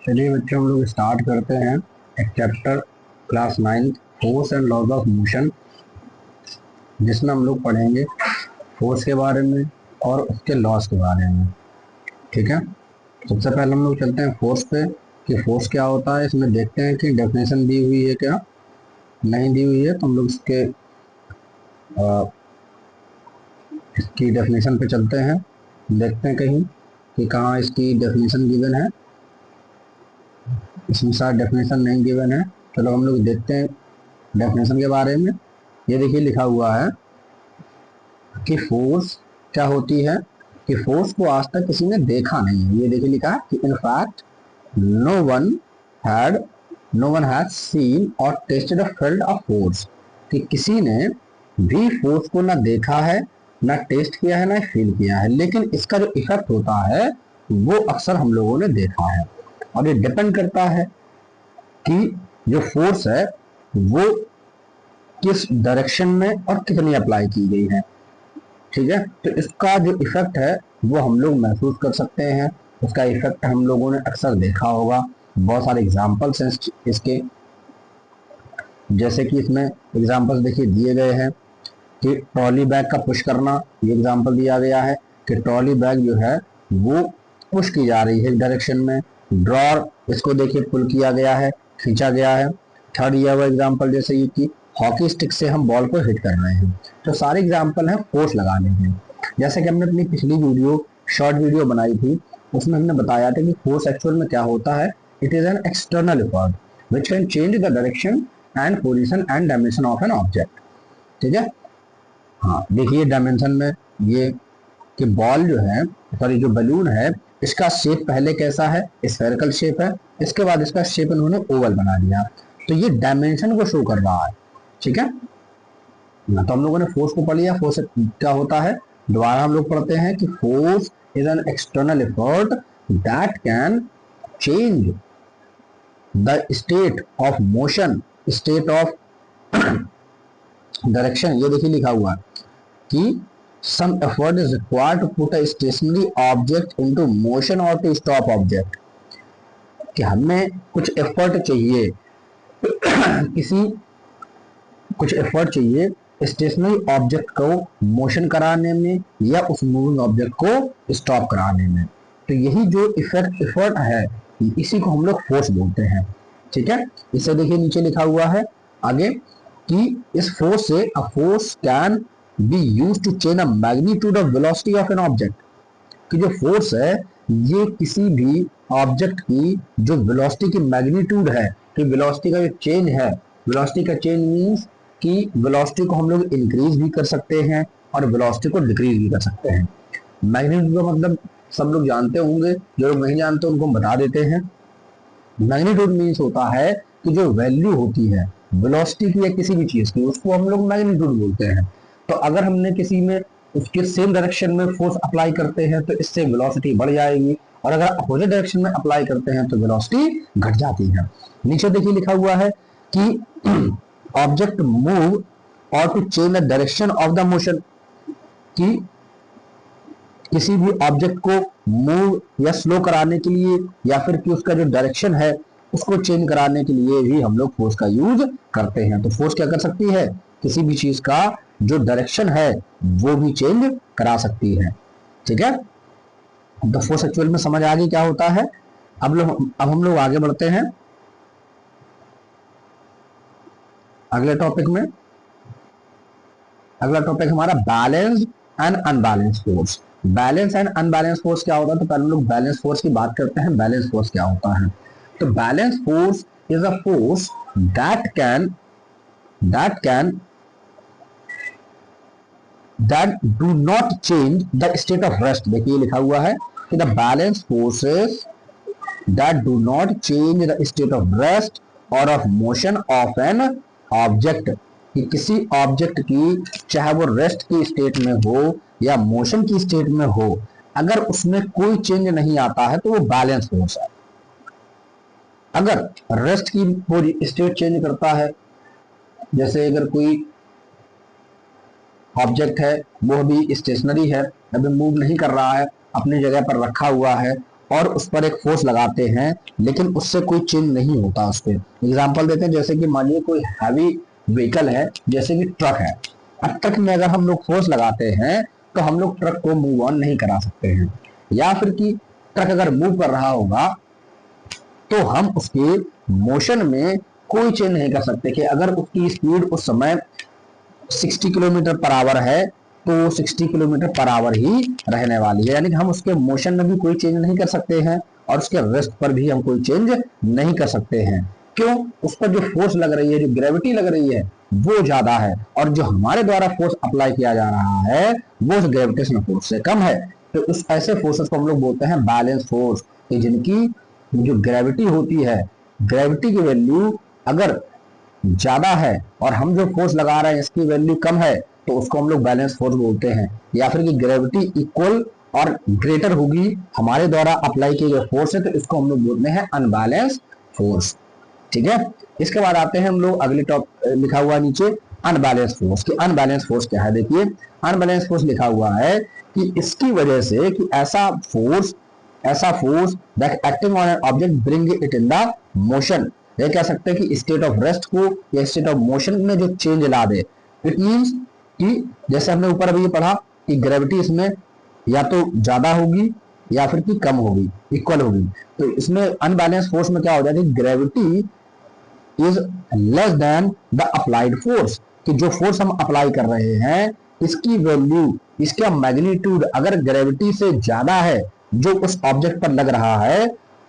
चलिए बच्चे, हम लोग स्टार्ट करते हैं एक chapter class 9 force and laws of motion, जिसमें हम लोग पढ़ेंगे फोर्स के बारे में और उसके लॉस के बारे में। ठीक है, सबसे पहले हम लोग चलते हैं फोर्स पे कि फोर्स क्या होता है। इसमें देखते हैं कि डेफिनेशन दी हुई है क्या नहीं दी हुई है, तो हम लोग इसकी डेफिनेशन पे चलते हैं, देखते हैं कहीं कि कहाँ इसकी डेफिनेशन गिवन है। इसमें शायद डेफिनेशन नहीं गिवन है। चलो हम लोग देखते हैं डेफिनेशन के बारे में। ये देखिए लिखा हुआ है कि फोर्स क्या होती है, कि फोर्स को आज तक किसी ने देखा नहीं है। ये देखिए लिखा है कि in fact no one has seen और tested a field of force, कि किसी ने भी फोर्स को ना देखा है, ना टेस्ट किया है, ना फील किया है, लेकिन इसका जो इफेक्ट होता है वो अक्सर हम लोगों ने देखा है। और ये डिपेंड करता है कि जो फोर्स है वो किस डायरेक्शन में और कितनी अप्लाई की गई है। ठीक है, तो इसका जो इफेक्ट है वो हम लोग महसूस कर सकते हैं। उसका इफेक्ट हम लोगों ने अक्सर देखा होगा। बहुत सारे एग्जाम्पल्स हैं इसके, जैसे कि इसमें एग्जाम्पल्स देखिए दिए गए हैं कि ट्रॉली बैग का पुश करना। ये एग्जाम्पल दिया गया है कि ट्रॉली बैग जो है वो पुश की जा रही है एक डायरेक्शन में। ड्रॉर, इसको देखिए पुल किया गया है, खींचा गया है। थर्ड ये हुआ एग्जाम्पल जैसे ये कि हॉकी स्टिक से हम बॉल को हिट कर रहे हैं। तो सारे एग्जाम्पल हैं फोर्स लगाने के। जैसे कि हमने अपनी पिछली वीडियो शॉर्ट वीडियो बनाई थी, उसमें हमने बताया था कि फोर्स एक्चुअल में क्या होता है। It is an external effort which can change the direction and position and dimension of an object. ठीक है, हाँ देखिए डायमेंशन में ये कि बॉल जो है, सॉरी जो बलून है, इसका शेप पहले कैसा है, स्फेरिकल शेप है। इसके बाद इसका शेप इन्होंने ओवल बना दिया, तो ये डायमेंशन को शो कर रहा है। ठीक है, तो हम लोगों ने फोर्स को पढ़ लिया। फोर्स क्या होता है, दोबारा हम लोग पढ़ते हैं कि force is an external effort that can change the state of motion, state of direction. ये देखिए लिखा हुआ है कि some effort is required to put a stationary object into motion or to stop object, कि हमें कुछ एफर्ट चाहिए किसी कुछ एफर्ट चाहिए स्टेशनरी ऑब्जेक्ट को मोशन कराने में या उस मूविंग ऑब्जेक्ट को स्टॉप कराने में। तो यही जो एफर्ट है इसी को हम लोग फोर्स बोलते हैं। ठीक है, इसे देखिए नीचे लिखा हुआ है आगे कि इस फोर्स से a force can be used to change a magnitude of velocity of an object, कि जो फोर्स है ये किसी भी ऑब्जेक्ट की जो वेलोसिटी की मैग्नीट्यूड है, कि वेलोसिटी का जो चेंज है, वेलोसिटी का चेंज मींस कि वेलोसिटी को हम लोग इंक्रीज भी कर सकते हैं और वेलोसिटी को डिक्रीज भी कर सकते हैं। मैग्नीट्यूड का मतलब सब लोग जानते होंगे, जो लोग नहीं जानते उनको हम बता देते हैं। मैग्नीट्यूड मीन्स होता है कि जो वैल्यू होती है वेलोसिटी की या किसी भी चीज की, उसको हम लोग मैग्नीट्यूड बोलते हैं। तो अगर हमने किसी में उसके सेम डायरेक्शन में फोर्स अप्लाई करते हैं तो इससे वेलोसिटी बढ़ जाएगी, और अगर अपोजिट डायरेक्शन में अप्लाई करते हैं तो वेलोसिटी घट जाती है। नीचे देखिए लिखा हुआ है कि ऑब्जेक्ट मूव और to change the direction of the motion, कि किसी भी ऑब्जेक्ट को मूव या स्लो कराने के लिए या फिर कि उसका जो डायरेक्शन है उसको चेंज कराने के लिए भी हम लोग फोर्स का यूज करते हैं। तो फोर्स क्या कर सकती है, किसी भी चीज का जो डायरेक्शन है वो भी चेंज करा सकती है। ठीक है, तो फोर्स एक्चुअल में समझ आ गई क्या होता है। अब हम लोग आगे बढ़ते हैं अगले टॉपिक में। अगला टॉपिक हमारा balance and unbalance force. Balance and unbalance force क्या होता है, तो पहले हम लोग बैलेंस फोर्स की बात करते हैं। बैलेंस फोर्स क्या होता है, तो balance force is a force that can that do not change the state of rest. देखिए लिखा हुआ है कि the balance forces that do not change the state of rest और of motion of an object, कि किसी object की चाहे वो रेस्ट की स्टेट में हो या मोशन की स्टेट में हो, अगर उसमें कोई चेंज नहीं आता है तो वो बैलेंस फोर्स है। अगर रेस्ट की स्टेट चेंज करता है, जैसे अगर कोई ऑब्जेक्ट है वो भी स्टेशनरी है, अभी मूव नहीं कर रहा है, अपनी जगह पर रखा हुआ है, और उस पर एक फोर्स लगाते हैं लेकिन उससे कोई चेंज नहीं होता उस पर। एग्जाम्पल देते हैं, जैसे कि मानिए कोई हैवी व्हीकल है, जैसे कि ट्रक है। अब ट्रक में अगर हम लोग फोर्स लगाते हैं तो हम लोग ट्रक को मूव ऑन नहीं करा सकते हैं, या फिर कि ट्रक अगर मूव कर रहा होगा तो हम उसके मोशन में कोई चेंज नहीं कर सकते कि अगर उसकी स्पीड उस समय 60 किलोमीटर पर आवर है तो 60 किलोमीटर पर आवर ही रहने वाली है, यानी कि हम उसके मोशन में भी कोई चेंज नहीं कर सकते हैं और उसके रेस्ट पर भी हम कोई चेंज नहीं कर सकते हैं। क्यों? उस पर जो फोर्स लग रही है, जो ग्रेविटी लग रही है, वो ज्यादा है, और जो हमारे द्वारा फोर्स अप्लाई किया जा रहा है वो उस ग्रेविटेशनल फोर्स से कम है। तो उस ऐसे फोर्सेस को हम लोग बोलते हैं बैलेंस फोर्स, जिनकी जो ग्रेविटी होती है, ग्रेविटी की वैल्यू अगर ज्यादा है और हम जो फोर्स लगा रहे हैं इसकी वैल्यू कम है तो उसको हम लोग बैलेंस फोर्स बोलते हैं। या फिर कि ग्रेविटी इक्वल और ग्रेटर होगी हमारे द्वारा अप्लाई किए गए फोर्स है तो इसको हम लोग बोलते हैं अनबैलेंस फोर्स। ठीक है, इसके बाद आते हैं हम लोग अगले लिखा हुआ नीचे अनबैलेंस फोर्स। कि अनबैलेंस फोर्स क्या है? देखिए, अनबैलेंस फोर्स लिखा हुआ है कि इसकी वजह से कि ऐसा force that acting on an object bring it in the motion, ये कह सकते हैं कि स्टेट ऑफ रेस्ट को या स्टेट ऑफ मोशन में जो चेंज ला दे। इट मींस कि जैसे हमने ऊपर अभी ये पढ़ा कि ग्रेविटी इसमें या तो ज्यादा होगी या फिर कि कम होगी, इक्वल होगी। तो इसमें अनबैलेंस फोर्स में क्या हो जाता है? Gravity is less than the applied force, कि जो फोर्स हम अप्लाई कर रहे हैं इसकी वैल्यू, इसका मैग्नीट्यूड अगर ग्रेविटी से ज्यादा है जो उस ऑब्जेक्ट पर लग रहा है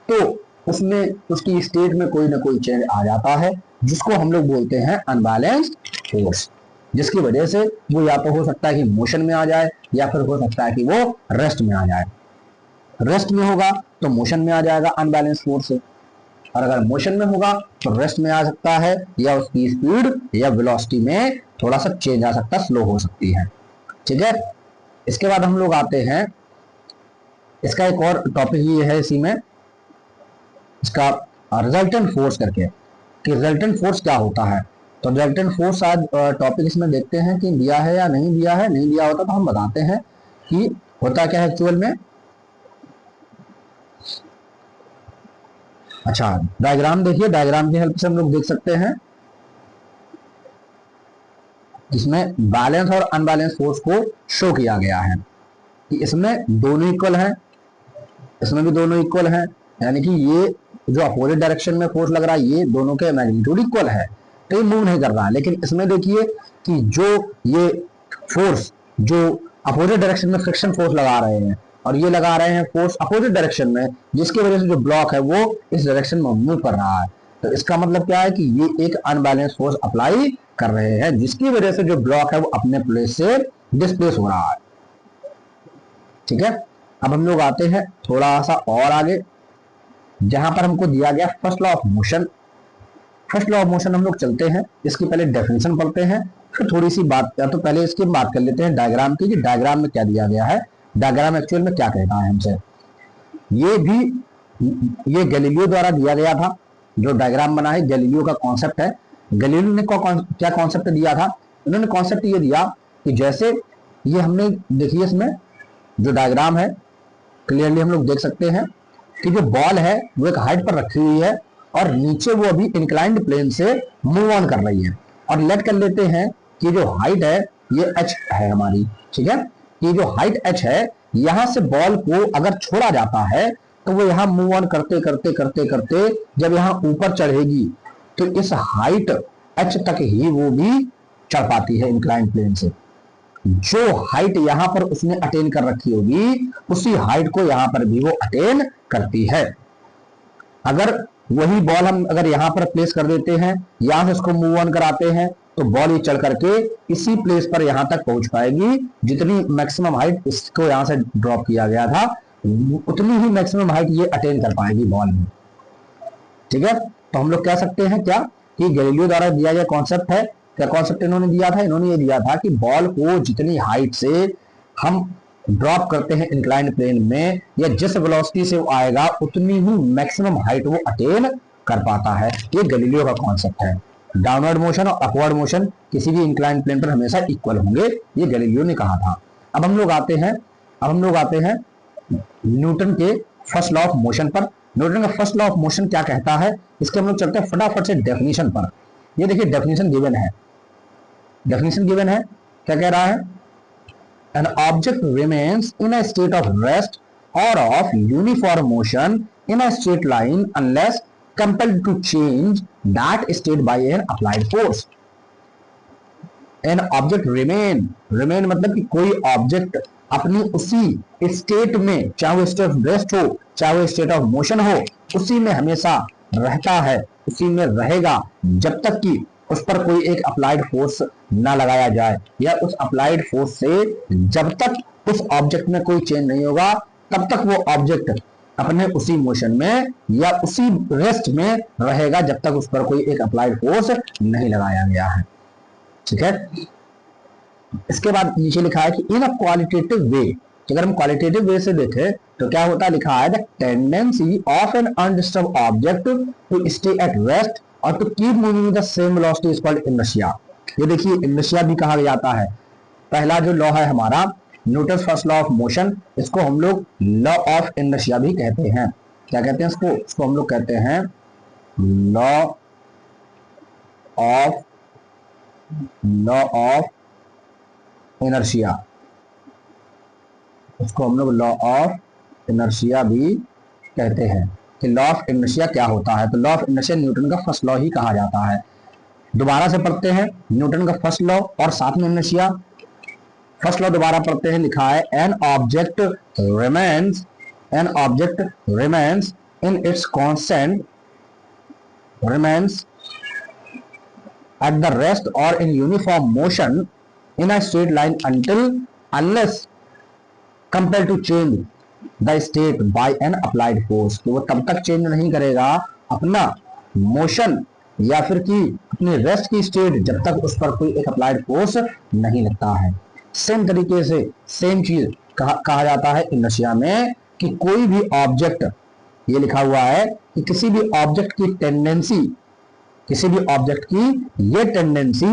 तो उसमें उसकी स्टेट में कोई ना कोई चेंज आ जाता है, जिसको हम लोग बोलते हैं अनबैलेंस्ड फोर्स, जिसकी वजह से वो या तो हो सकता है कि मोशन में आ जाए या फिर हो सकता है कि वो रेस्ट में आ जाए। रेस्ट में होगा तो मोशन में आ जाएगा अनबैलेंस फोर्स से, और अगर मोशन में होगा तो रेस्ट में आ सकता है या उसकी स्पीड या वेलोसिटी में थोड़ा सा चेंज आ सकता है, स्लो हो सकती है। ठीक है, इसके बाद हम लोग आते हैं, इसका एक और टॉपिक ये है इसी में, इसका रिजल्टेंट फोर्स करके, कि रिजल्टेंट फोर्स क्या होता है। तो रिजल्टेंट फोर्स आज टॉपिक इसमें देखते हैं कि दिया है या नहीं दिया है। नहीं दिया होता तो हम बताते हैं कि होता क्या है एक्चुअल में। अच्छा, डायग्राम देखिए, डायग्राम की हेल्प से हम लोग देख सकते हैं जिसमें बैलेंस और अनबैलेंस फोर्स को शो किया गया है कि इसमें दोनों इक्वल है, इसमें भी दोनों इक्वल है, यानी कि ये जो अपोजिट डायरेक्शन में फोर्स लग रहा है ये दोनों के मैग्नीट्यूड इक्वल है तो ये मूव नहीं कर रहा है। लेकिन इसमें देखिए कि जो ये फोर्स जो अपोजिट डायरेक्शन में फ्रिक्शन फोर्स लगा रहे हैं और ये लगा रहे हैं फोर्स अपोजिट डायरेक्शन में, जिसकी वजह से जो ब्लॉक है वो इस डायरेक्शन में मूव कर रहा है। तो इसका मतलब क्या है कि ये एक अनबैलेंस फोर्स अप्लाई कर रहे हैं जिसकी वजह से जो ब्लॉक है वो अपने प्लेस से डिस्प्लेस हो रहा है। ठीक है, अब हम लोग आते हैं थोड़ा सा और आगे, जहां पर हमको दिया गया first law of motion. First law of motion हम लोग चलते हैं, इसकी पहले डेफिनेशन पढ़ते हैं, फिर थोड़ी सी बात, या तो पहले इसकी बात कर लेते हैं डायग्राम की, कि डायग्राम में क्या दिया गया है, डायग्राम एक्चुअल में क्या कहता है हमसे। ये गैलीलियो द्वारा दिया गया था, जो डायग्राम बना है गैलीलियो का कॉन्सेप्ट है। गैलीलियो ने क्या कॉन्सेप्ट दिया था? उन्होंने कॉन्सेप्ट ये दिया कि जैसे ये हमने देखिए इसमें जो डायग्राम है क्लियरली हम लोग देख सकते हैं कि जो बॉल है वो एक हाइट पर रखी हुई है और नीचे वो अभी इंक्लाइंड प्लेन से मूव ऑन कर रही है। और लेट कर लेते हैं कि जो हाइट है ये h है हमारी। ठीक है, ये जो हाइट h है, यहां से बॉल को अगर छोड़ा जाता है तो वो यहाँ मूव ऑन करते करते करते करते जब यहाँ ऊपर चढ़ेगी तो इस हाइट h तक ही वो भी चढ़ पाती है इंक्लाइंड प्लेन से। जो हाइट यहां पर उसने अटेन कर रखी होगी उसी हाइट को यहां पर भी वो अटेन करती है। अगर वही बॉल हम अगर यहां पर प्लेस कर देते हैं, यहां से उसको मूव ऑन कराते हैं तो बॉल ये चढ़ करके इसी प्लेस पर यहां तक पहुंच पाएगी, जितनी मैक्सिमम हाइट इसको यहां से ड्रॉप किया गया था उतनी ही मैक्सिमम हाइट ये अटेन कर पाएगी बॉल में। ठीक है, तो हम लोग कह सकते हैं क्या कि गैलीलियो द्वारा दिया गया कॉन्सेप्ट है। क्या कॉन्सेप्ट इन्होंने दिया था? इन्होंने ये दिया था कि बॉल को जितनी हाइट से हम ड्रॉप करते हैं इंक्लाइंड प्लेन में या जिस वेलोसिटी से वो आएगा उतनी ही मैक्सिमम हाइट वो अटेन कर पाता है। ये गैलीलियो का कॉन्सेप्ट है। डाउनवर्ड मोशन और अपवर्ड मोशन किसी भी इंक्लाइंड प्लेन पर हमेशा इक्वल होंगे, ये गैलीलियो ने कहा था। अब हम लोग आते हैं न्यूटन के फर्स्ट लॉ ऑफ मोशन पर। न्यूटन का फर्स्ट लॉ ऑफ मोशन क्या कहता है, इसके हम लोग चलते हैं फटाफट से डेफिनेशन पर। ये देखिए डेफिनेशन गिवन है, डेफिनेशन गिवन है, क्या कह रहा है, an object remains in a state of rest or of uniform motion in a straight line unless compelled to change that state by an applied force. An object remain मतलब कि कोई object अपनी उसी स्टेट में, चाहे वो state of rest हो चाहे वो स्टेट ऑफ मोशन हो, उसी में हमेशा रहता है, उसी में रहेगा जब तक कि उस पर कोई एक अप्लाइड फोर्स ना लगाया जाए, या उस अप्लाइड फोर्स से जब तक उस ऑब्जेक्ट में कोई चेंज नहीं होगा तब तक वो ऑब्जेक्ट अपने उसी मोशन में या उसी रेस्ट में रहेगा जब तक उस पर कोई एक अप्लाइड फोर्स नहीं लगाया गया है। ठीक है, इसके बाद नीचे लिखा है कि इन अ क्वालिटेटिव वे, अगर हम क्वालिटेटिव वे से देखें तो क्या होता है, लिखा है the tendency of an undisturbed object to stay at rest और to keep moving with the same velocity is called inertia. ये देखिए इनर्शिया भी कहा जाता है। पहला जो लॉ है हमारा Newton's first law of motion, इसको हम लोग लॉ ऑफ इनर्शिया भी कहते हैं। क्या कहते हैं इसको हम लोग कहते हैं लॉ ऑफ इनर्शिया, उसको हम लोग लॉ ऑफ इनर्शिया भी कहते हैं। कि लॉ ऑफ इनर्शिया क्या होता है, तो लॉ ऑफ इनर्शिया न्यूटन का फर्स्ट लॉ ही कहा जाता है। दोबारा से पढ़ते हैं न्यूटन का फर्स्ट लॉ और साथ में इनर्शिया। फर्स्ट लॉ दोबारा पढ़ते हैं, लिखा है an object remains in its constant at the rest or in uniform motion in a straight line unless compelled to change the state by an applied force। तो वो तब तक चेंज नहीं करेगा अपना मोशन या फिर कि अपनी रेस्ट की स्टेट जब तक उस पर कोई एक अप्लाइड फोर्स नहीं लगता है। सेम तरीके से सेम चीज कहा जाता है इनर्शिया में कि कोई भी ऑब्जेक्ट, ये लिखा हुआ है कि किसी भी ऑब्जेक्ट की टेंडेंसी, किसी भी ऑब्जेक्ट की ये टेंडेंसी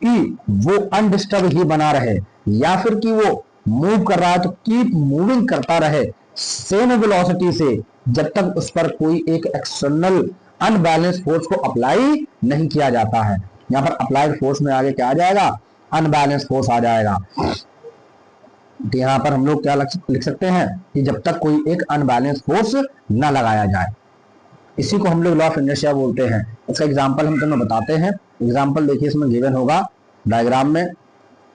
कि वो अनडिस्टर्ब ही बना रहे या फिर कि वो मूव कर रहा है तो कीप मूविंग करता रहे सेम वेलोसिटी से जब तक उस पर कोई एक एक्सटर्नल अनबैलेंस फोर्स को अप्लाई नहीं किया जाता है। यहां पर अप्लाइड फोर्स में आगे क्या आ जाएगा, अनबैलेंस फोर्स आ जाएगा। तो यहां पर हम लोग क्या लिख सकते हैं कि जब तक कोई एक अनबैलेंस फोर्स ना लगाया जाए, इसी को हम लोग लॉ ऑफ इनर्शिया बोलते हैं। इसका एग्जांपल हम तुम्हें बताते हैं। एग्जांपल देखिए इसमें गिवन होगा डायग्राम में,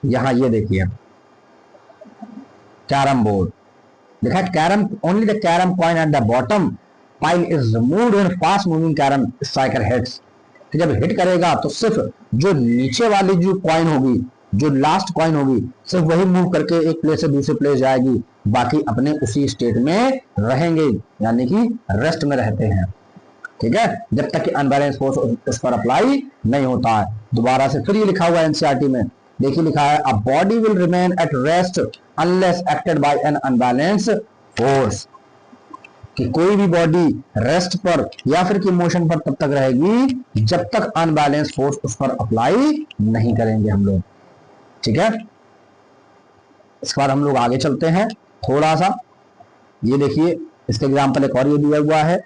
यहां ये देखिए कैरम बोर्ड देखा, carrom only the carrom coin at the bottom pile is removed when fast moving carrom striker hits. तो जब हिट करेगा तो सिर्फ जो नीचे वाली जो कॉइन होगी, जो लास्ट कॉइन होगी, सिर्फ वही मूव करके एक प्लेस से दूसरे प्लेस जाएगी, बाकी अपने उसी स्टेट में रहेंगे, यानी कि रेस्ट में रहते हैं। ठीक है, जब तक कि अनबैलेंस फोर्स उस पर अप्लाई नहीं होता है। दोबारा से फिर ये लिखा हुआ है एनसीईआरटी में, देखिए लिखा है a body will remain at rest unless acted by an unbalance force. कि कोई भी बॉडी रेस्ट पर या फिर कि मोशन पर तब तक रहेगी जब तक अनबैलेंस फोर्स उस पर अप्लाई नहीं करेंगे हम लोग। ठीक है, इसके बाद हम लोग आगे चलते हैं थोड़ा सा। ये देखिए इसका एग्जांपल एक और ये दिया हुआ है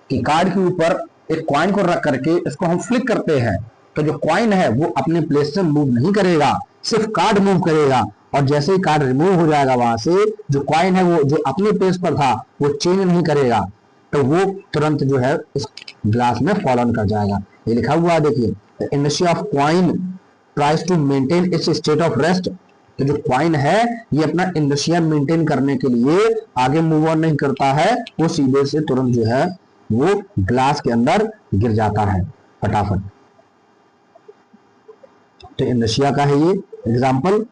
कि कार्ड के ऊपर एक कॉइन को रख करके इसको हम फ्लिक करते हैं तो जो कॉइन है वो अपने प्लेस से मूव नहीं करेगा, सिर्फ कार्ड मूव करेगा, और जैसे ही कार्ड रिमूव हो जाएगा वहां से जो कॉइन है वो जो अपने प्लेस पर था वो चेंज नहीं करेगा, तो वो तुरंत जो है इस ग्लास में फॉल ऑन कर जाएगा। ये लिखा हुआ है देखिए, the inertia of coin tries to maintain its state of rest. तो जो कॉइन है ये अपना इनर्शिया मेंटेन करने के लिए आगे मूव ऑन नहीं करता है, वो सीधे से तुरंत जो है वो ग्लास के अंदर गिर जाता है फटाफट। तो इनर्शिया का है ये एग्जांपल।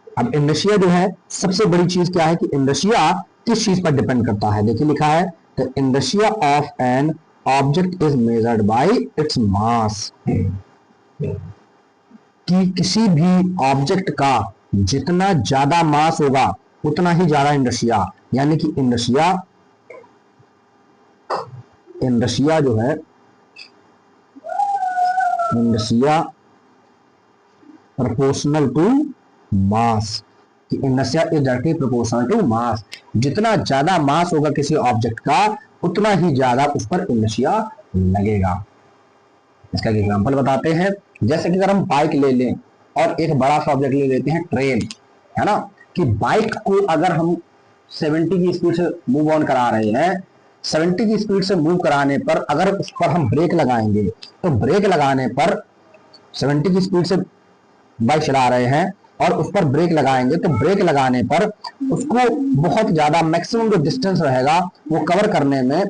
अब इनर्शिया जो है सबसे बड़ी चीज क्या है कि इनर्शिया किस चीज पर डिपेंड करता है। देखिए लिखा है the inertia of an object is measured by its mass. कि किसी भी ऑब्जेक्ट का जितना ज्यादा मास होगा उतना ही ज्यादा इनर्शिया, यानी कि इनर्शिया जो है इनर्शिया प्रोपोर्शनल टू मास। कि inertia is directly proportional to mass, जितना ज्यादा मास होगा किसी ऑब्जेक्ट का उतना ही ज्यादा उस पर इनर्शिया लगेगा। इसका एक एग्जांपल बताते हैं। जैसे कि अगर हम बाइक ले लें और एक बड़ा सा ऑब्जेक्ट ले लेते हैं ट्रेन, है ना, कि बाइक को अगर हम 70 की स्पीड से मूव ऑन करा रहे हैं, 70 की स्पीड से मूव कराने पर अगर उस पर हम ब्रेक लगाएंगे तो ब्रेक लगाने पर 70 की स्पीड से बाइक चला रहे हैं और उस पर ब्रेक लगाएंगे तो ब्रेक लगाने पर उसको बहुत ज्यादा मैक्सिमम जो डिस्टेंस रहेगा वो कवर करने में,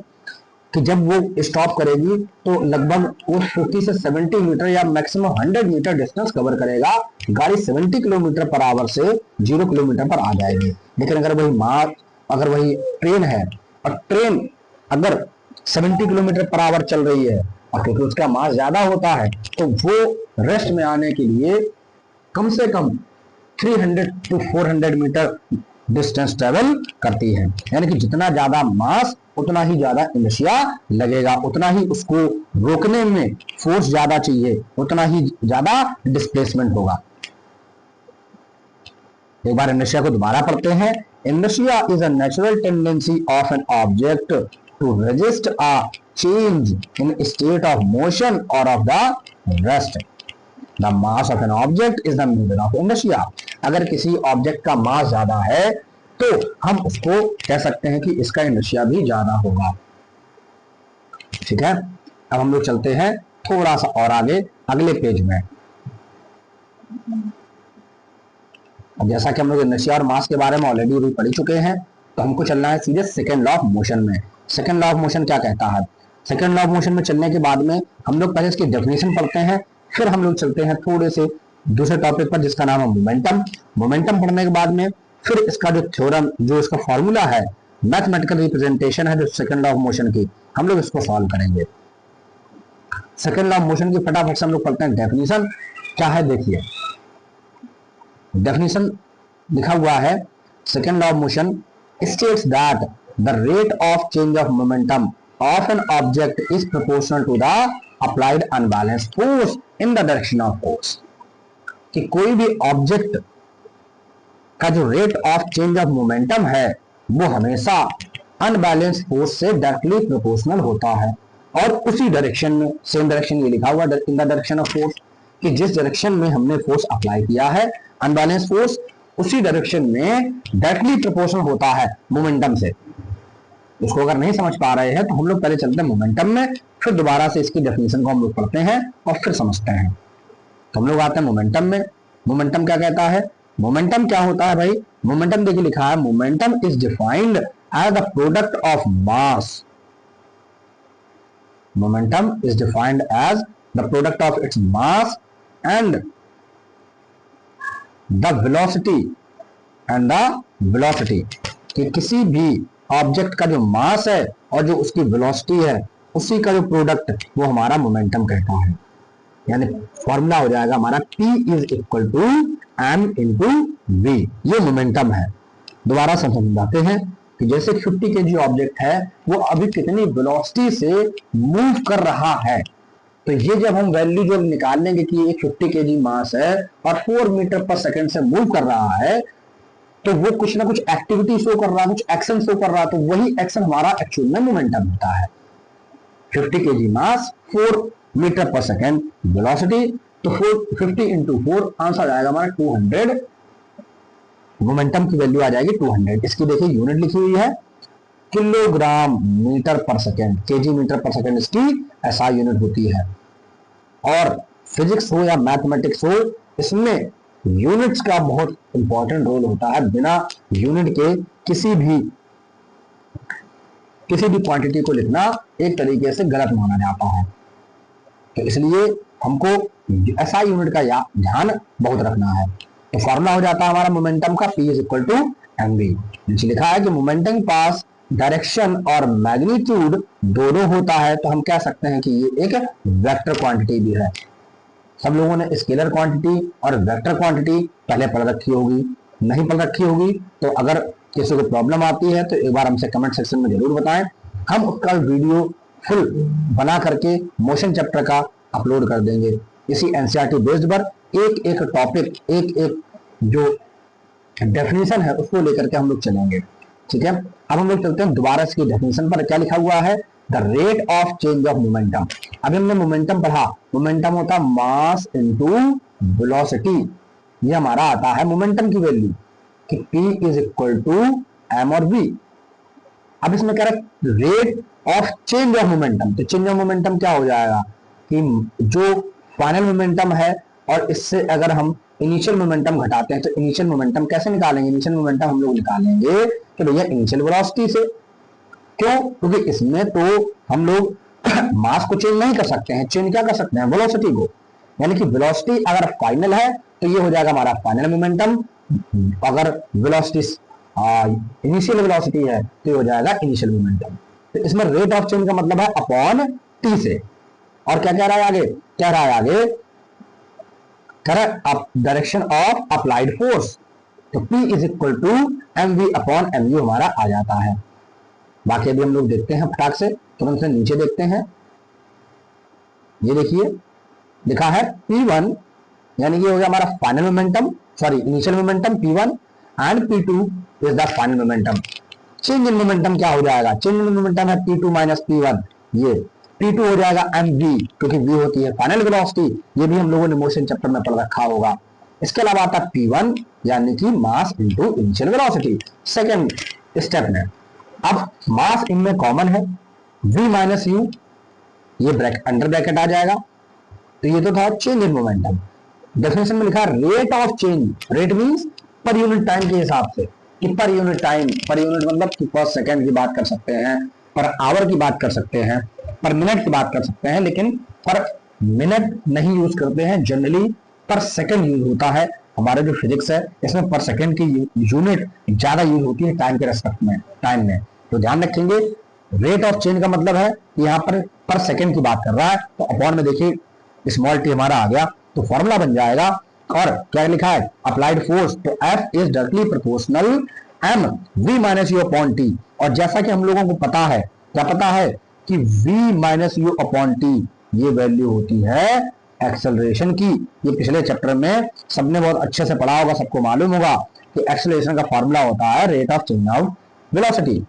कि जब वो स्टॉप करेगी तो लगभग वो 50 से 70 मीटर या मैक्सिमम 100 मीटर डिस्टेंस कवर करेगा। गाड़ी 70 किलोमीटर पर आवर से 0 किलोमीटर पर आ जाएगी। लेकिन अगर वही ट्रेन है और ट्रेन अगर 70 किलोमीटर पर आवर चल रही है और क्योंकि उसका मास ज्यादा होता है तो वो रेस्ट में आने के लिए कम से कम 300 टू 400 मीटर डिस्टेंस ट्रेवल करती है। यानी कि जितना ज्यादा मास उतना ही ज्यादा इनर्शिया लगेगा, उतना ही उसको रोकने में फोर्स ज्यादा चाहिए, उतना ही ज्यादा डिस्प्लेसमेंट होगा। एक बार इनर्शिया को दोबारा पढ़ते हैं। Inertia is a natural tendency of an object to resist a change in state of motion और of the rest. The mass of an object is the measure of inertia. अगर किसी object का मास ज्यादा है तो हम उसको कह सकते हैं कि इसका इनर्शिया भी ज्यादा होगा। ठीक है, अब हम लोग चलते हैं थोड़ा सा और आगे अगले पेज में। अब जैसा कि हम लोग इनर्शिया और मास के बारे में ऑलरेडी पढ़ चुके हैं तो हमको चलना है सीधे सेकंड लॉ ऑफ मोशन में। सेकंड लॉ ऑफ मोशन क्या कहता है? सेकंड लॉ ऑफ मोशन में चलने के बाद में हम लोग पहले इसकी डेफिनेशन पढ़ते हैं, फिर हम लोग चलते हैं थोड़े से दूसरे टॉपिक पर जिसका नाम है मोमेंटम। मोमेंटम पढ़ने के बाद में फिर इसका जो थ्योरम, जो इसका फॉर्मूला है, मैथमेटिकल रिप्रेजेंटेशन है जो सेकंड लॉ ऑफ मोशन की, हम लोग इसको सॉल्व करेंगे। सेकंड लॉ ऑफ मोशन की फटाफट से हम लोग पढ़ते हैं। डेफिनेशन क्या है देखिए, डेफिनेशन लिखा हुआ है। Second law of motion states that the rate of change of momentum of an object is proportional to the applied unbalanced force in the direction of force. कि कोई भी ऑब्जेक्ट का जो rate of change of momentum है वो हमेशा unbalanced force से directly proportional होता है। और उसी डायरेक्शन में, सेम डायरेक्शन ये लिखा हुआ इन द डायरेक्शन ऑफ फोर्स, कि जिस डायरेक्शन में हमने फोर्स अप्लाई किया है अनबैलेंस्ड फोर्स, उसी डायरेक्शन में डायरेक्टली प्रोपोर्शनल होता है मोमेंटम से। उसको अगर नहीं समझ पा रहे हैं तो हम लोग पहले चलते हैं मोमेंटम में, फिर दोबारा से इसकी डेफिनेशन को हम लोग पढ़ते हैं और फिर समझते हैं। तो हम लोग आते हैं मोमेंटम में। मोमेंटम क्या कहता है? मोमेंटम क्या होता है भाई? मोमेंटम देखिए लिखा है, momentum is defined as the product of mass. Momentum is defined as the product of its mass and the velocity कि किसी भी ऑब्जेक्ट का जो मास है और जो उसकी वेलोसिटी है उसी का जो प्रोडक्ट वो हमारा मोमेंटम कहता है। यानी फॉर्मूला हो जाएगा हमारा P is equal to M into V। ये मोमेंटम है। दोबारा समझाते हैं कि जैसे 50 kg ऑब्जेक्ट है वो अभी कितनी वेलोसिटी से मूव कर रहा है, तो ये जब हम वैल्यू जो निकाल लेंगे कि ये 50 kg मास है और 4 मीटर पर सेकंड से मूव कर रहा है, तो वो कुछ ना कुछ एक्टिविटी शो कर रहा है, कुछ एक्शन शो कर रहा है, तो वही एक्शन हमारा एक्चुअल में मोमेंटम होता है। 50 kg मास, 4 मीटर पर सेकेंड वेलोसिटी, तो 50 इंटू 4 आंसर आएगा हमारा 200। मोमेंटम की वैल्यू आ जाएगी 200। इसकी देखिए यूनिट लिखी हुई है किलोग्राम मीटर पर सेकेंड, केजी मीटर पर सेकेंड इसकी ऐसा यूनिट होती है। और फिजिक्स हो या मैथमेटिक्स हो, इसमें यूनिट्स का बहुत इंपॉर्टेंट रोल होता है। बिना यूनिट के किसी भी क्वांटिटी को लिखना एक तरीके से गलत माना जाता है। तो इसलिए हमको ऐसा यूनिट का ध्यान बहुत रखना है। तो फॉर्मूला हो जाता है हमारा मोमेंटम का P is equal to mv। नीचे लिखा है कि मोमेंटम पास डायरेक्शन और मैग्नीट्यूड दोनों होता है, तो हम कह सकते हैं कि ये एक वेक्टर क्वांटिटी भी है। सब लोगों ने स्केलर क्वांटिटी और वेक्टर क्वांटिटी पहले पढ़ रखी होगी, नहीं पढ़ रखी होगी तो अगर किसी को प्रॉब्लम आती है तो एक बार हमसे कमेंट सेक्शन में जरूर बताएं। हम उसका वीडियो फुल बना करके मोशन चैप्टर का अपलोड कर देंगे। इसी एनसीईआरटी बेस्ड पर एक एक टॉपिक, एक एक जो डेफिनेशन है उसको लेकर के हम लोग चलेंगे, ठीक है। अब हम लोग चलते हैं दोबारा इसकी डेफिनेशन पर। क्या लिखा हुआ है? The rate of change of momentum. अभी हमने मोमेंटम पढ़ा, मोमेंटम होता है मास इनटू वेलोसिटी। ये हमारा आता है मोमेंटम की वैल्यू कि P is equal to M और V। अब इसमें कह रहा है rate of change of momentum, तो चेंज ऑफ मोमेंटम क्या हो जाएगा कि जो फाइनल मोमेंटम है और इससे अगर हम इनिशियल मोमेंटम घटाते हैं तो इनिशियल मोमेंटम कैसे निकालेंगे? इनिशियल मोमेंटम हम लोग निकालेंगे कि भैया इनिशियल वेलोसिटी से। क्यों? क्योंकि इसमें तो हम लोग मास को चेंज नहीं कर सकते हैं, चेंज क्या कर सकते हैं? वेलोसिटी को। यानी कि वेलोसिटी अगर फाइनल है तो ये हो जाएगा हमारा फाइनल मोमेंटम, अगर वेलोसिटी इनिशियल वेलोसिटी है तो ये हो जाएगा इनिशियल मोमेंटम। तो इसमें रेट ऑफ चेंज का मतलब है अपॉन टी से। और क्या कह रहा है आगे? कह रहा है आगे डायरेक्शन ऑफ अप्लाइड फोर्स, तो P is equal to M V upon M U हमारा आ जाता है। बाकी अभी हम लोग देखते हैं फटाक से, तुरंत से नीचे देखते हैं। ये देखिए लिखा है P1, यानी ये हो गया हमारा final momentum, sorry initial momentum P1 and P2 is the final momentum. Change in momentum क्या हो जाएगा? चेंज इन मोमेंटम है P2 माइनस P1, ये P2 हो जाएगा mv, क्योंकि v होती है फाइनल वेलोसिटी। ये भी हम लोगों ने मोशन चैप्टर में पढ़ रखा होगा। इसके अलावा आता है P1 यानी कि mass into initial velocity. Second step में अब मास इनमें कॉमन है, v माइनस u, ये अंडर ब्रैकेट आ जाएगा। तो ये तो था चेंज इन मोमेंटम। डेफिनेशन में लिखा है rate of change, rate means per unit time के हिसाब से कि per unit time, per unit मतलब कि पर सेकंड की बात कर सकते हैं, पर आवर की बात कर सकते हैं, पर मिनट की बात कर सकते हैं, लेकिन पर मिनट नहीं यूज करते हैं, जनरली पर सेकंड यूज होता है। हमारे जो फिजिक्स है इसमें पर सेकंड की यूनिट ज्यादा यूज होती है टाइम के रेस्पेक्ट में, टाइम में। तो ध्यान रखेंगे रेट ऑफ चेंज का मतलब है यहाँ पर सेकंड की बात कर रहा है। तो अपॉन में देखिए स्मॉल टी हमारा आ गया, तो फॉर्मूला बन जाएगा। और क्या लिखा है? अप्लाइड फोर्स, तो F is directly proportional M V minus U upon T. और जैसा कि हम लोगों को पता है, क्या पता है कि v minus U upon T ये वैल्यू होती है एक्सेलरेशन की। ये पिछले चैप्टर में सबने बहुत अच्छे से पढ़ा होगा, सबको मालूम होगा कि एक्सेलरेशन का फॉर्मूला होता है rate of change of velocity.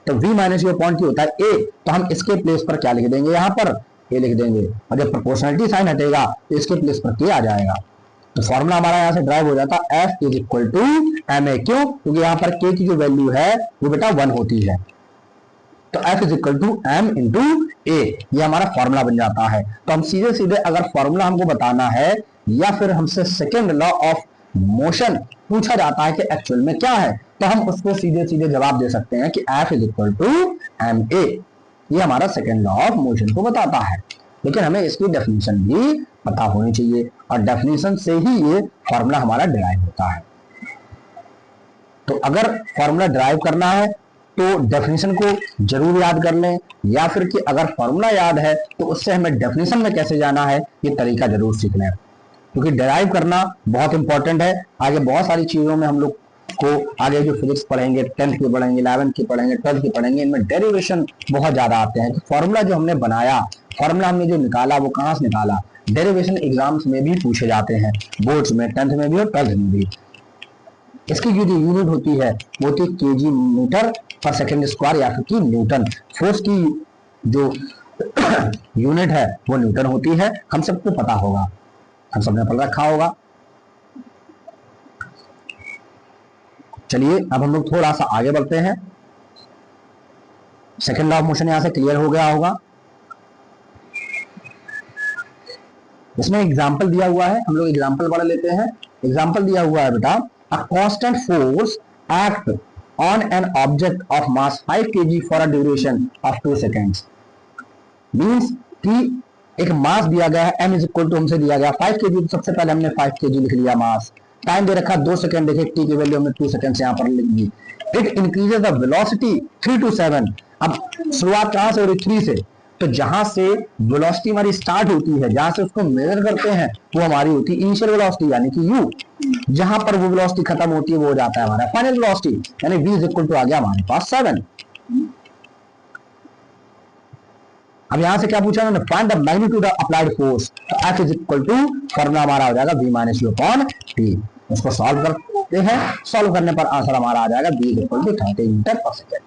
तो v minus U upon T होता है a, तो हम इसके प्लेस पर क्या लिख देंगे? यहाँ पर a लिख देंगे, और जब प्रोपोर्शनलिटी साइन हटेगा तो इसके प्लेस पर k आ जाएगा। तो फॉर्मूला हमारा यहाँ से ड्राइव हो जाता है F is equal to M A. क्यों? क्योंकि यहाँ पर k की जो वैल्यू है वो बेटा 1 होती है। तो F is equal to M into A, ये हमारा फॉर्मूला बन जाता है। तो हम सीधे सीधे अगर फॉर्मूला हमको बताना है या फिर हमसे सेकेंड लॉ ऑफ मोशन पूछा जाता है कि एक्चुअल में क्या है, तो हम उसको सीधे सीधे जवाब दे सकते हैं कि F is equal to M A. ये हमारा सेकेंड लॉ ऑफ मोशन को बताता है, लेकिन हमें इसकी डेफिनेशन भी पता होनी चाहिए, और डेफिनेशन से ही ये फॉर्मूला हमारा डिराइव होता है। तो अगर फॉर्मूला डिराइव करना है तो डेफिनेशन को जरूर याद कर लें, या फिर कि अगर फॉर्मूला याद है तो उससे हमें डेफिनेशन में कैसे जाना है ये तरीका जरूर सीख लें, क्योंकि डिराइव करना बहुत इंपॉर्टेंट है। आगे बहुत सारी चीजों में हम लोग को आगे जो फिजिक्स पढ़ेंगे, 10th की पढ़ेंगे, 11th की पढ़ेंगे, 12th की पढ़ेंगे, इनमें डेरिवेशन बहुत ज्यादा आते हैं। तो फॉर्मूला जो हमने बनाया, फॉर्मूला हमने जो निकाला वो कहाँ से निकाला? डेरिवेशन एग्जाम्स में भी पूछे जाते हैं, बोर्ड्स में, 10th में भी और 12th में भी। इसकी जो यूनिट होती है वो होती है केजी मीटर पर सेकेंड स्क्वायर, या फिर की न्यूटन। फोर्स की जो यूनिट है वो न्यूटन होती है, हम सबको पता होगा, हम सबने पढ़ रखा होगा। चलिए अब हम लोग थोड़ा सा आगे बढ़ते हैं। सेकेंड लॉ ऑफ मोशन यहां से क्लियर हो गया होगा। इसमें एग्जाम्पल दिया हुआ है, हम लोग एग्जाम्पल पढ़ लेते हैं। एग्जाम्पल दिया हुआ है बेटा, a constant force act on an object of mass 5 kg for a duration of 2 seconds। Means कि एक मास दिया गया है m इज इक्वल टू हमसे दिया गया 5 kg, तो सबसे पहले हमने 5 kg लिख लिया मास। टाइम दे रखा 2 सेकंड, देखिए t की वैल्यू हमने 2 सेकंड से यहाँ पर लिख दी। It increases the velocity 3 to 7। अब शुरुआत कहां से हो रही? 3 से, तो जहां से वेलोसिटी हमारी स्टार्ट होती है, जहां से उसको मेजर करते हैं, वो हमारी होती है इनिशियल वेलोसिटी यानी कि u। जहां पर वो वेलोसिटी खत्म होती है वो हो जाता है हमारा फाइनल वेलोसिटी, यानी v इज इक्वल टू आ गया हमारे पास 7। अब यहां से क्या पूछा उन्होंने? Find the magnitude of applied force. तो F is equal to formula हमारा हो जाएगा v minus U upon T. उसको सॉल्व करते हैं, सॉल्व करने पर आंसर हमारा आ जाएगा b इक्वल टू 30 मीटर पर सेकेंड।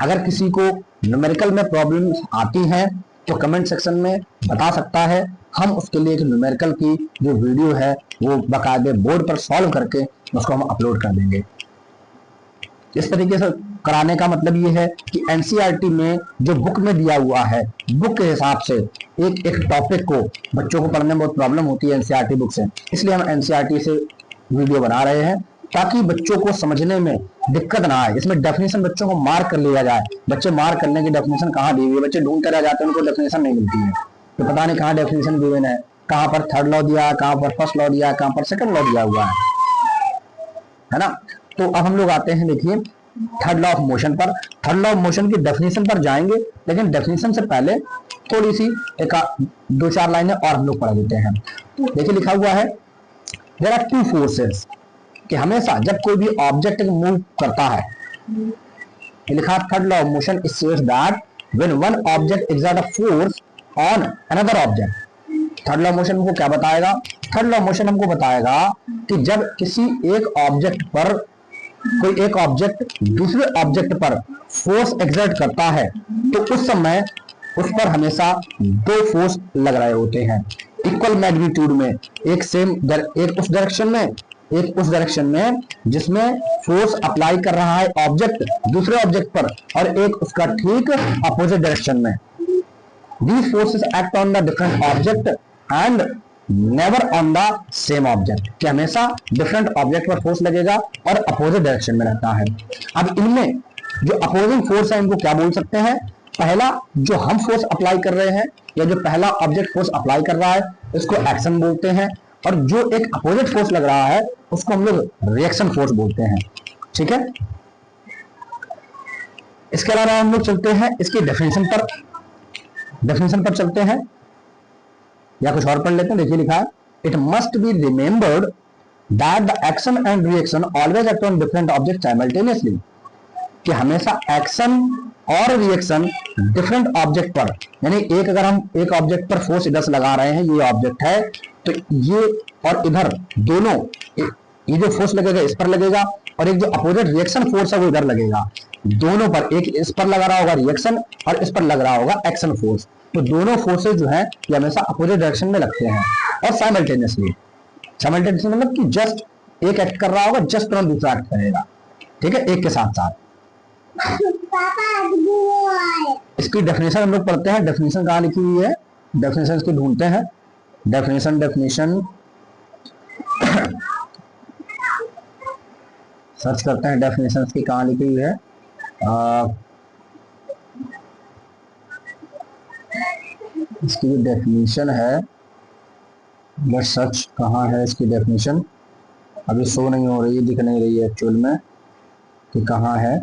अगर किसी को न्यूमेरिकल में प्रॉब्लम आती है तो कमेंट सेक्शन में बता सकता है, हम उसके लिए एक न्यूमेरिकल की जो वीडियो है वो बाकायदे बोर्ड पर सॉल्व करके उसको हम अपलोड कर देंगे। इस तरीके से कराने का मतलब ये है कि एनसीईआरटी में जो बुक में दिया हुआ है, बुक के हिसाब से एक एक टॉपिक को बच्चों को पढ़ने में बहुत प्रॉब्लम होती है एनसीईआरटी बुक से, इसलिए हम एनसीईआरटी से वीडियो बना रहे हैं ताकि बच्चों को समझने में दिक्कत ना आए। इसमें डेफिनेशन बच्चों को मार्क कर लिया जाए, बच्चे मार्क करने की डेफिनेशन कहाँ दी हुई है, बच्चे ढूंढते रह जाते हैं, उनको डेफिनेशन नहीं मिलती है, तो पता नहीं कहाँ डेफिनेशन गिवन है, कहाँ पर थर्ड लॉ दिया है, कहाँ पर फर्स्ट लॉ दिया है, कहाँ पर सेकंड लॉ दिया हुआ है ना। तो अब हम लोग आते हैं, देखिए थर्ड लॉ ऑफ मोशन पर। थर्ड लॉ ऑफ मोशन की डेफिनेशन पर जाएंगे, लेकिन डेफिनेशन से पहले थोड़ी सी एक 2-4 लाइनें और हम लोग पढ़ देते हैं। देखिए लिखा हुआ है देयर आर टू फोर्सेस, कि हमेशा जब कोई भी ऑब्जेक्ट मूव करता है, लिखा third law of motion it says that when one object exert a force on another object. Third law of motion हमको क्या बताएगा? थर्ड लॉ ऑफ मोशन हमको बताएगा कि जब किसी एक ऑब्जेक्ट पर कोई एक ऑब्जेक्ट दूसरे ऑब्जेक्ट पर फोर्स एक्सर्ट करता है तो उस समय उस पर हमेशा दो फोर्स लग रहे होते हैं इक्वल मैग्नीट्यूड में, एक उस डायरेक्शन में, एक उस डायरेक्शन में जिसमें फोर्स अप्लाई कर रहा है ऑब्जेक्ट दूसरे ऑब्जेक्ट पर, और एक उसका ठीक अपोजिट डायरेक्शन में। These forces act on the different object and never on the same object, कि हमेशा डिफरेंट ऑब्जेक्ट पर फोर्स लगेगा और अपोजिट डायरेक्शन में रहता है। अब इनमें जो अपोजिंग फोर्स है इनको क्या बोल सकते हैं? पहला जो हम फोर्स अप्लाई कर रहे हैं या जो पहला ऑब्जेक्ट फोर्स अप्लाई कर रहा है इसको एक्शन बोलते हैं, और जो एक अपोजिट फोर्स लग रहा है उसको हम लोग रिएक्शन फोर्स बोलते हैं। ठीक है, इसके अलावा हम लोग चलते हैं इसकी डेफिनेशन पर चलते हैं, या कुछ और पढ़ लेते हैं। देखिए लिखा है it must be remembered that the action and reaction always act on different object simultaneously, कि हमेशा एक्शन और रिएक्शन डिफरेंट ऑब्जेक्ट पर, यानी एक अगर हम एक ऑब्जेक्ट पर फोर्स इधर से लगा रहे हैं, ये ऑब्जेक्ट है तो ये और इधर दोनों, ये जो फोर्स लगेगा इस पर लगेगा और एक जो अपोजिट रिएक्शन फोर्स है वो इधर लगेगा, दोनों पर, एक इस पर लग रहा होगा रिएक्शन और इस पर लग रहा होगा एक्शन फोर्स, तो दोनों फोर्सेस जो है ये हमेशा अपोजिट डायरेक्शन में लगते हैं और साइमल्टेनियसली मतलब कि जस्ट एक एक्ट कर रहा होगा, जस्ट तुरंत दूसरा एक्ट करेगा। ठीक है, एक के साथ साथ। इसकी डेफिनेशन हम लोग पढ़ते हैं। डेफिनेशन कहाँ लिखी हुई है? डेफिनेशन इसकी ढूंढते हैं। डेफिनेशन सर्च करते हैं डेफिनेशन की कहाँ लिखी हुई है। इसकी जो डेफिनेशन है, बस सर्च कहाँ है इसकी डेफिनेशन, अभी शो नहीं हो रही है, दिख नहीं रही है एक्चुअल में कि कहाँ है।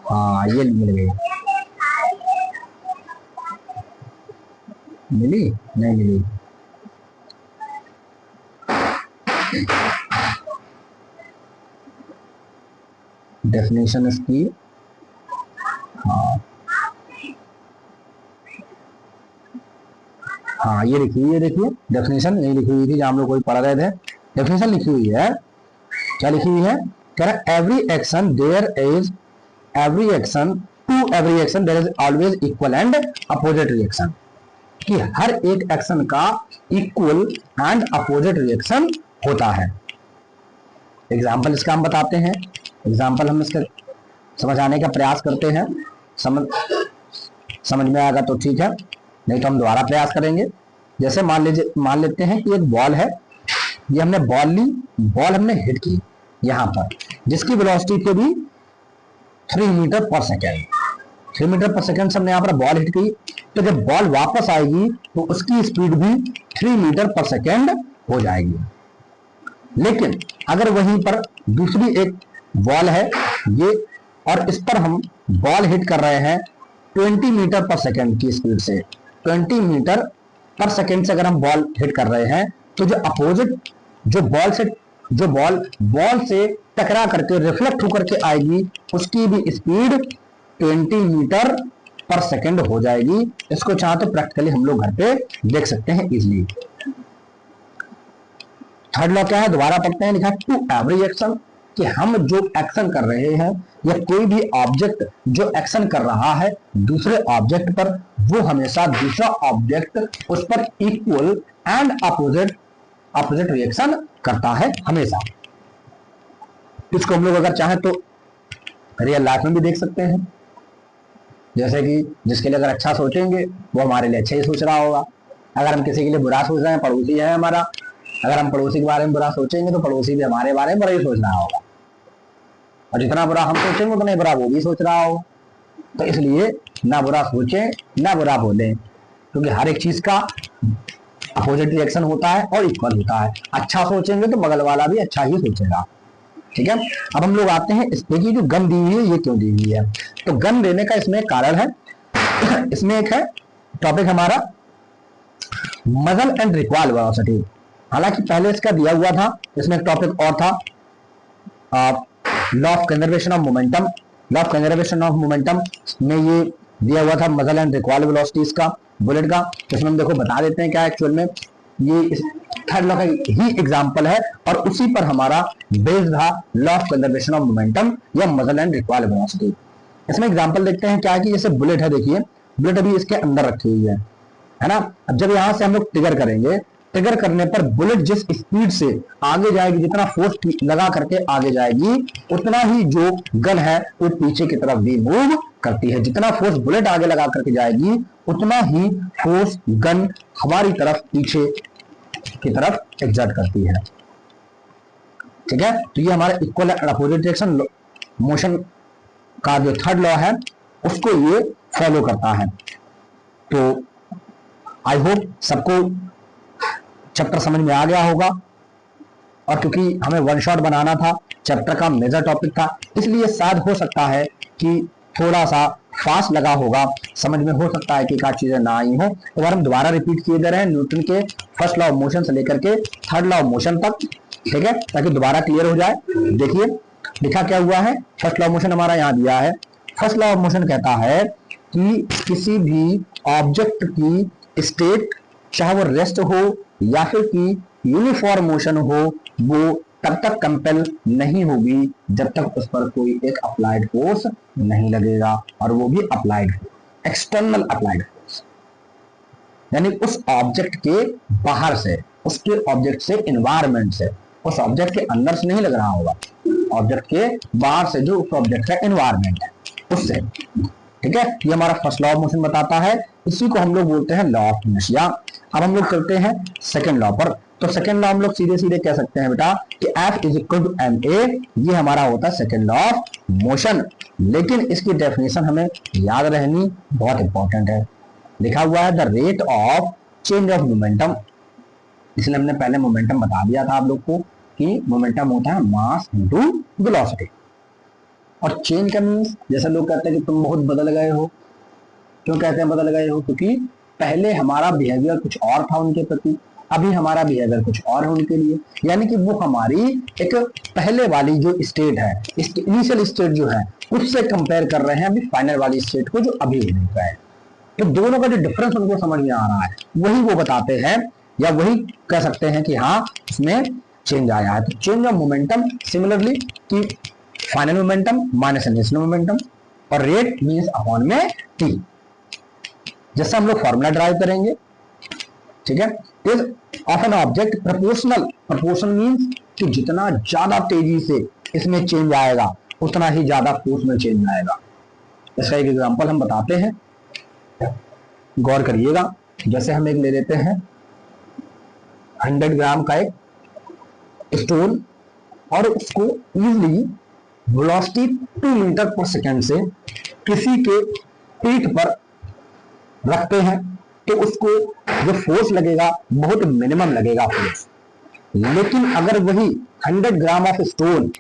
हाँ, ये मिल गई। मिली? नहीं मिली। डेफिनेशन इसकी, हाँ ये लिखी हुई है। देखिए डेफिनेशन नहीं लिखी हुई थी जहां हम लोग कोई पढ़ रहे थे, डेफिनेशन लिखी हुई है। क्या लिखी हुई है? कह रहा है every action there is always equal and opposite reaction, कि हर एक एक्शन का इक्वल एंड अपोजिट रिएक्शन होता है। एग्जाम्पल इसका हम बताते हैं, एग्जाम्पल हम इसका समझाने का प्रयास करते हैं, समझ में आएगा तो ठीक है, नहीं तो हम दोबारा प्रयास करेंगे। जैसे मान लेते हैं कि एक बॉल है, ये हमने बॉल ली, बॉल हमने हिट की यहां पर, जिसकी वेलोसिटी थी भी 3 मीटर पर सेकेंड। 3 मीटर पर सेकेंड से हमने यहाँ पर बॉल हिट की, तो जब बॉल वापस आएगी तो उसकी स्पीड भी 3 मीटर पर सेकेंड हो जाएगी। लेकिन अगर वहीं पर दूसरी एक बॉल है ये, और इस पर हम बॉल हिट कर रहे हैं 20 मीटर पर सेकेंड की स्पीड से, 20 मीटर पर सेकेंड से अगर हम बॉल हिट कर रहे हैं, तो जो अपोजिट जो बॉल से टकरा करके रिफ्लेक्ट होकर के आएगी उसकी भी स्पीड 20 मीटर पर सेकेंड हो जाएगी। इसको चाहे तो प्रैक्टिकली हम लोग घर पे देख सकते हैं इजीली। थर्ड लॉ क्या है, दोबारा पढ़ते हैं। लिखा टू एवरी एक्शन, कि हम जो एक्शन कर रहे हैं या कोई भी ऑब्जेक्ट जो एक्शन कर रहा है दूसरे ऑब्जेक्ट पर, वो हमेशा दूसरा ऑब्जेक्ट उस पर इक्वल एंड अपोजिट रिएक्शन करता है हमेशा। इसको हम लोग अगर चाहें तो रियल लाइफ में भी देख सकते हैं। जैसे कि जिसके लिए अगर अच्छा सोचेंगे वो हमारे लिए अच्छा ही सोच रहा होगा। अगर हम किसी के लिए बुरा सोच रहे हैं, पड़ोसी है हमारा, अगर हम पड़ोसी के बारे में बुरा सोचेंगे तो पड़ोसी भी हमारे बारे में बुरा ही सोच रहा होगा, और जितना बुरा हम सोचेंगे उतना ही बुरा वो भी सोच रहा होगा। तो इसलिए ना बुरा सोचें ना बुरा बोलें, क्योंकि हर एक चीज का अपोजिट रिएक्शन होता है और इक्वल होता है। अच्छा सोचेंगे तो बगल वाला भी अच्छा ही सोचेगा। ठीक है, अब हम लोग आते हैं इस पे की जो गन दी हुई है ये क्यों दी हुई है। तो गन देने का इसमें कारण है। इसमें एक है टॉपिक हमारा मजल एंड रिकॉइल वेलोसिटी। हालांकि पहले इसका दिया हुआ था, इसमें एक टॉपिक और था law of conservation of momentum. Law of conservation of momentum में ये दिया हुआ था मजल एंड रिकॉइल वेलोसिटीज का, बुलेट का। इसमें हम देखो बता देते हैं क्या एक्चुअल में ये थर्ड लॉ का ही एग्जांपल है, और उसी पर हमारा बेस्ड था law of conservation of momentum या मजल एंड रिकॉइल वेलोसिटी। इसमें एग्जांपल देखते हैं क्या है कि जैसे बुलेट है, देखिए बुलेट अभी इसके अंदर रखी हुई है ना। अब जब यहां से हम लोग ट्रिगर करेंगे, ट्रिगर करने पर बुलेट जिस स्पीड से आगे जाएगी, जितना फोर्स लगा करके आगे जाएगी, उतना ही जो गन है वो पीछे की तरफ भी मूव करती है। जितना फोर्स बुलेट आगे लगा करके जाएगी उतना ही फोर्स गन हमारी तरफ पीछे की तरफ एग्जर्ट करती है। ठीक है, तो ये हमारा equal and opposite direction motion का जो थर्ड लॉ है उसको ये फॉलो करता है। तो आई होप सबको चैप्टर समझ में आ गया होगा, और क्योंकि हमें वन शॉट बनाना था, चैप्टर का मेजर टॉपिक था, इसलिए शायद हो सकता है कि थोड़ा सा फास्ट लगा होगा, समझ में हो सकता है कि क्या चीजें ना आई हो। एक बार हम दोबारा रिपीट किए दे रहे हैं न्यूटन के फर्स्ट लॉ ऑफ मोशन से लेकर के थर्ड लॉ ऑफ मोशन तक, ठीक है, ताकि दोबारा क्लियर हो जाए। देखिए लिखा क्या हुआ है, फर्स्ट लॉ ऑफ मोशन हमारा यहाँ दिया है। फर्स्ट लॉ ऑफ मोशन कहता है कि किसी भी ऑब्जेक्ट की स्टेट, चाहे वो रेस्ट हो या फिर कि यूनिफॉर्म मोशन हो, वो तब तक कंपेल नहीं होगी जब तक उस पर कोई एक अप्लाइड फोर्स नहीं लगेगा, और वो भी applied force, external applied force, यानी उस ऑब्जेक्ट के बाहर से, उसके ऑब्जेक्ट से, एनवायरमेंट से, उस ऑब्जेक्ट के अंदर से नहीं लग रहा होगा, ऑब्जेक्ट के बाहर से जो उस ऑब्जेक्ट का एनवायरमेंट है उससे। ठीक है, ये हमारा फर्स्ट लॉ ऑफ मोशन बताता है, इसी को हम लोग बोलते हैं लॉ ऑफ इनर्शिया। अब हम लोग करते हैं सेकंड लॉ पर। तो सेकंड लॉ हम लोग सीधे सीधे कह सकते हैं बेटा कि F is equal to M A, ये हमारा होता है सेकंड लॉ ऑफ मोशन। लेकिन इसकी डेफिनेशन हमें याद रहनी बहुत इंपॉर्टेंट है। लिखा हुआ है the rate of change of momentum, इसलिए हमने पहले मोमेंटम बता दिया था आप लोग को कि मोमेंटम होता है मास इनटू वेलोसिटी। और चेंज का मीन्स, जैसे लोग कहते हैं कि तुम बहुत बदल गए हो। क्यों कहते हैं बदल गए हो? क्योंकि पहले हमारा बिहेवियर कुछ और था उनके प्रति, अभी हमारा बिहेवियर कुछ और है उनके लिए। यानी कि वो हमारी एक पहले वाली जो स्टेट है, इनिशियल स्टेट जो है, उससे कंपेयर कर रहे हैं अभी फाइनल वाली स्टेट को जो अभी होने का है। तो दोनों का जो डिफरेंस उनको समझ में आ रहा है वही वो बताते हैं, या वही कह सकते हैं कि हाँ इसमें चेंज आया है। तो चेंज ऑफ मोमेंटम सिमिलरली कि final momentum minus initial momentum, और रेट मींस अपॉन में टी। जैसे हम लोग फॉर्मूला ड्राइव करेंगे, ठीक है, is of an object proportional. Proportion means कि जितना ज्यादा तेजी से इसमें चेंज आएगा उतना ही ज्यादा फोर्स में चेंज आएगा। इसका एक एग्जांपल हम बताते हैं, गौर करिएगा। जैसे हम एक ले लेते हैं 100 ग्राम का एक स्टोन, और उसको इजिली वेलोसिटी 2 मीटर पर सेकेंड से किसी के पीठ पर रखते हैं, तो उसको जो फोर्स लगेगा बहुत मिनिमम लगेगा फोर्स। लेकिन अगर वही 100 ग्राम ऑफ स्टोन,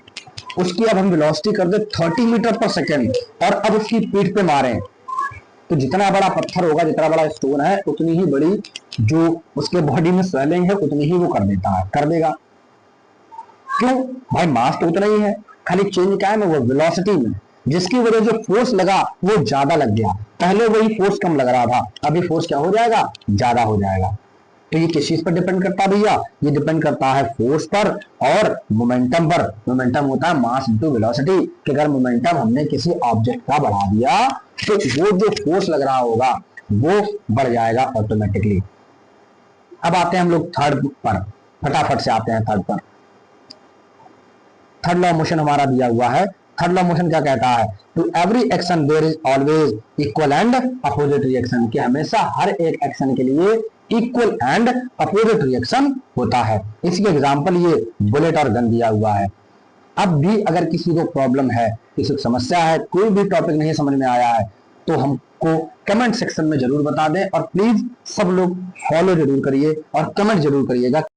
उसकी अब हम वेलोसिटी कर दे 30 मीटर पर सेकेंड, और अब उसकी पीठ पे मारें, तो जितना बड़ा पत्थर होगा, जितना बड़ा स्टोन है, उतनी ही बड़ी जो उसके बॉडी में स्वेलिंग है उतनी ही वो कर देगा। क्यों भाई? मास तो उतना ही है, खाली चेंज क्या है ना, वो वेलोसिटी में, जिसकी वजह जो फोर्स लगा वो ज्यादा लग गया। पहले वही फोर्स कम लग रहा था, अभी फोर्स क्या हो जाएगा? ज्यादा हो जाएगा। तो ये किस चीज पर डिपेंड करता है भैया, ये डिपेंड करता है फोर्स पर और मोमेंटम पर। मोमेंटम होता है मास इनटू वेलोसिटी, कि अगर मोमेंटम हमने किसी ऑब्जेक्ट का बढ़ा दिया तो वो जो फोर्स लग रहा होगा वो बढ़ जाएगा ऑटोमेटिकली। अब आते हैं हम लोग थर्ड पर, फटाफट से आते हैं थर्ड पर। थर्ड लॉ मोशन हमारा दिया हुआ है। थर्ड लॉ मोशन क्या कहता है, to every action there is always equal and opposite reaction, कि हमेशा हर एक एक्शन के लिए इक्वल एंड अपोजिट रिएक्शन होता है। इसकी एग्जांपल ये बुलेट और गन दिया हुआ है। अब भी अगर किसी को प्रॉब्लम है, किसी को समस्या है, कोई भी टॉपिक नहीं समझ में आया है, तो हमको कमेंट सेक्शन में जरूर बता दें और प्लीज सब लोग फॉलो जरूर करिए और कमेंट जरूर करिएगा।